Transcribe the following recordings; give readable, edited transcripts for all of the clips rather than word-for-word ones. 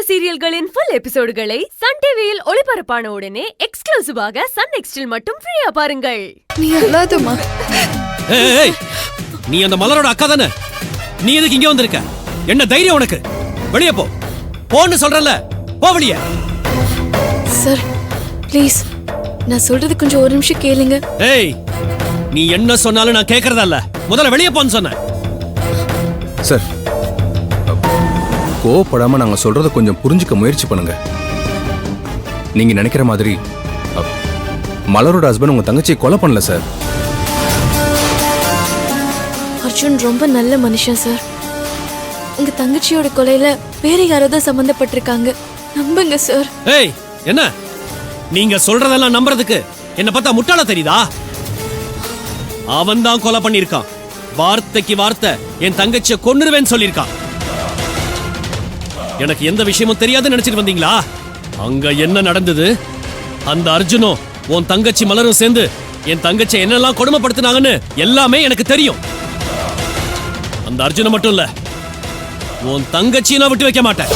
சீரியல்களின் full எபிசோடுகளை Sun டிவியில் ஒளிபரப்பான உடனே எக்ஸ்க்ளூசிவாக சன் நெக்ஸ்டில் மட்டும் ஃப்ரீயா பாருங்கள். நீ அல்லாதம்மா. ஏய், நீ அந்த மலரோட அக்கா தானே? நீ எதுக்கு இங்க வந்திருக்க? என்ன தைரியம் உனக்கு? வெளியே போ. போன்னு சொல்றல, போ வெளியே. சார் ப்ளீஸ், நான் சொல்றது கொஞ்சம் ஒரு நிமிஷம் கேளுங்க. ஏய், நீ என்ன சொன்னாலும் நான் கேக்குறதா இல்ல. முதல்ல வெளியே போன்னு சொன்னேன். சார், கோவப்படாம நாங்க சொல்றத கொஞ்சம் புரிஞ்சுக்க முயற்சி பண்ணுங்க. நீங்க நினைக்கிற மாதிரி மலரோட ஹஸ்பண்ட் உங்க தங்கச்சியை கொலை பண்ணல சார். அர்ஜுன் ரொம்ப நல்ல மனுஷன் சார். உங்க தங்கச்சியோட கொலையில வேற யாராவது சம்பந்தப்பட்டிருக்காங்க, நம்புங்க சார். ஏய், என்ன நீங்க சொல்றதெல்லாம் நம்புறதுக்கு என்ன பார்த்தா முட்டாள தெரியுதா? அவன் தான் கொலை பண்ணிருக்கான். வார்த்தைக்கு வார்த்தை என் தங்கச்சியை கொன்னுருவேன்னு சொல்லிருக்கான். எனக்கு எந்த விஷயமும் தெரியாதுன்னு நினைச்சிட்டு வந்தீங்களா? அங்க என்ன நடந்தது? அந்த அர்ஜுனும் உன் தங்கச்சி மலரும் சேர்ந்து என் தங்கச்சி என்னெல்லாம் கொடுமைப்படுத்தினாங்கன்னு எல்லாமே எனக்கு தெரியும். அந்த அர்ஜுனை மட்டும் இல்ல, உன் தங்கச்சியை நான் விட்டு வைக்க மாட்டேன்.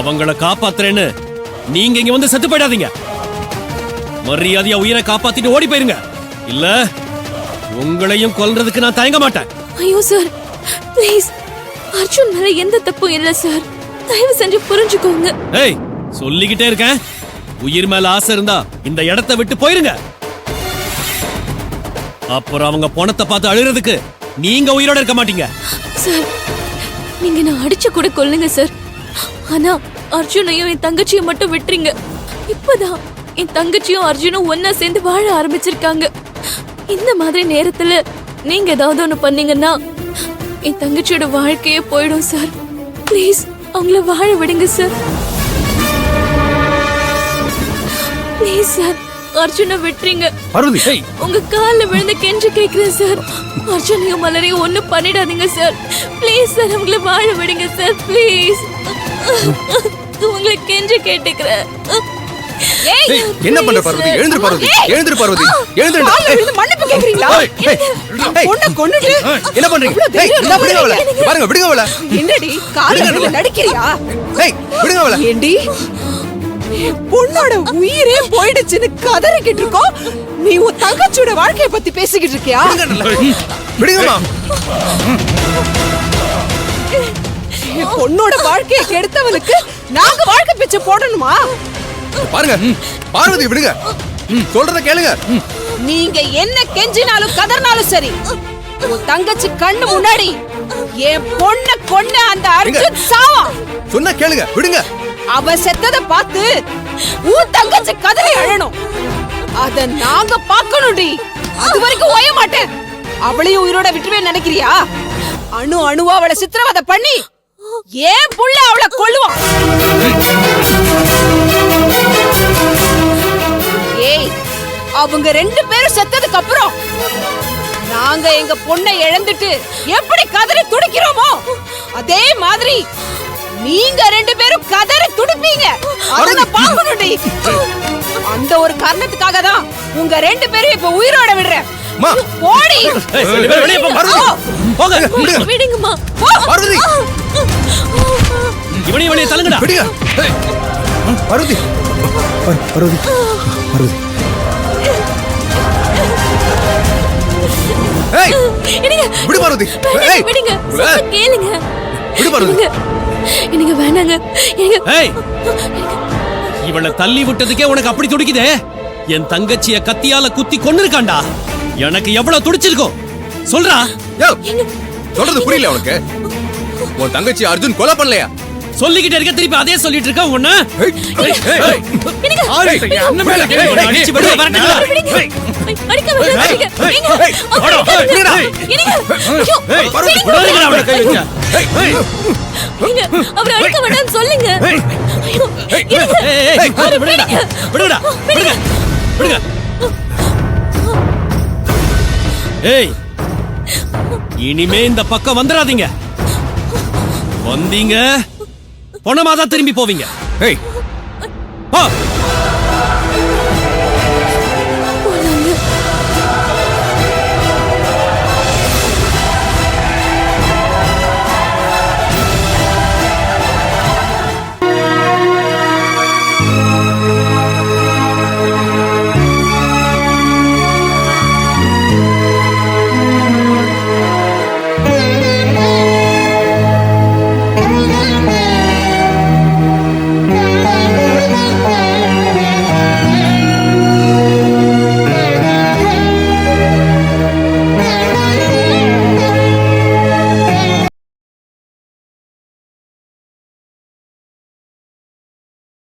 அவங்கள காப்பாத்துறேன்னு நீங்க இங்க வந்து செத்து போயிடாதீங்க. மரியாதையா உயிரை காப்பாத்திட்டு ஓடி போயிருங்க. இல்ல உங்களையும் கொல்றதுக்கு நான் தயங்க மாட்டேன். ஐயோ சார் ப்ளீஸ், அர்ஜுன் மேல எந்த தப்பும் இல்ல சார், தயவு செஞ்சு புரிஞ்சுக்கோங்க. ஏய், சொல்லிக்கிட்டே இருக்கேன். உயிர் மேல ஆசை இருந்தா இந்த இடத்தை விட்டு போயிருங்க. அப்புறம் அவங்க பணத்தை பார்த்து அழுகிறதுக்கு நீங்க உயிரோட இருக்க மாட்டீங்க. சார், நீங்க நான் அடிச்சு கூட கொல்லுங்க சார், ஆனா அர்ஜுனையும் என் தங்கச்சியும் மட்டும் விட்டுறீங்க. இப்பதான் என் தங்கச்சியும் அர்ஜுனும் ஒன்னா சேர்ந்து வாழ ஆரம்பிச்சிருக்காங்க. இந்த மாதிரி நேரத்துல நீங்க ஏதாவது ஒண்ணு பண்ணீங்கன்னா என் தங்கச்சியோட வாழ்க்கையே போயிடும் சார். ப்ளீஸ் அவங்கள வாழ விடுங்க சார். ப்ளீஸ் சார், அர்ஜுனை விட்டுறீங்க. உங்க கால்ல விழுந்து கெஞ்சி கேக்குறேன் சார். அர்ஜுனையும் மலரையும் ஒண்ணு பண்ணிடாதீங்க சார். ப்ளீஸ் சார், அவங்கள வாழ விடுங்க சார். ப்ளீஸ், உங்களை கெஞ்சி கேட்டுக்கிறேன். என்ன பண்ற பார்வதி? எழுந்திரு பார்வதி, எழுந்திரு பார்வதி, எழுந்திரு. மன்னிப்பு கேக்குறீங்களா? பொண்ண கொன்னுட்டு என்ன பண்றீங்க? ஏய், விடுங்க அவளை. பாருங்க, விடுங்க அவளை. என்னடி காலையில நடிக்கிறியா? ஏய், விடுங்க அவளை. ஏண்டி பொண்ணோட உயிரே போயிடுச்சுன்னு கதறிக்கிட்டு இருக்கோம், நீ உன் தங்கச்சியோட வாழ்க்கைய பத்தி பேசிக்கிட்டு இருக்கியா? விடுங்கம்மா. பொண்ணோட வாழ்க்கையை கெடுத்தவனுக்கு நாங்க வாழ்க்கை பிச்சை போடணுமா? பாருங்க பார்வதி, விடுங்க. சொல்றத கேளுங்க. நீங்க என்ன கெஞ்சினாலும் கதறினாலும் சரி, உன் தங்கச்சி கண்ணு முன்னாடி என் பொண்ண கொன்ன அந்த அர்ஜுன் சாவா. சொன்னா கேளுங்க, விடுங்க. அவ செத்தத பார்த்து உன் தங்கச்சி கதறி அழணும். அத நாங்க பார்க்கணும்டி. அது வரைக்கும் ஓய மாட்டேன். அவளையும் உயிரோட விட்டுவே நினைக்கிறியா? அணு அணுவா அவளை சித்திரவதை பண்ணி ஏன் புள்ள அவளை கொல்லுவான். ஏய், அவங்க ரெண்டு பேரும் செத்ததுக்கு அப்புறம் நாங்க எங்க பொண்ணை இழந்துட்டு எப்படி கதறி துடிக்கிறோமோ அதே மாதிரி நீங்க ரெண்டு பேரும் கதறி துடிப்பீங்க. அத பாக்கணும்டி. அந்த ஒரு காரணத்துக்காக தான் உங்க ரெண்டு பேரும் இப்ப உயிரோட விடுறேன். போடி. வெளியே போ பார்வதி. போங்க. விடுங்கம்மா. பார்வதி, இவனையும் வெளியே தள்ளுங்கடா. விடுங்க. பார்வதி, பார்வதி, பார்வதி. ஏய், விடு பார்வதி. ஏய், விடுங்க. கேளுங்க. விடு பார்வதி. எனக்கு வேணாங்க. ஏய், இவளை தள்ளி விட்டதுக்கே உனக்கு அப்படி துடிக்குதே? என் தங்கச்சிய கத்தியால குத்தி கொன்னிருக்காண்டா. எனக்கு எவ்வளவு துடிச்சிருக்கும் சொல்றா? சொல்றது புரியல உனக்கு? உன் தங்கச்சி அர்ஜுன் கொலை பண்ணலையா? சொல்லிக்கிட்டே இருக்க, திருப்பி அதே சொல்லிட்டு இருக்க. ஒண்ணு அவர் அடிக்க வேண்டாம்னு சொல்லுங்க. ஏய், இனிமே இந்த பக்கம் வந்துடாதீங்க. வந்தீங்க பொணமாதான் திரும்பி போவீங்க. ஏய், போ.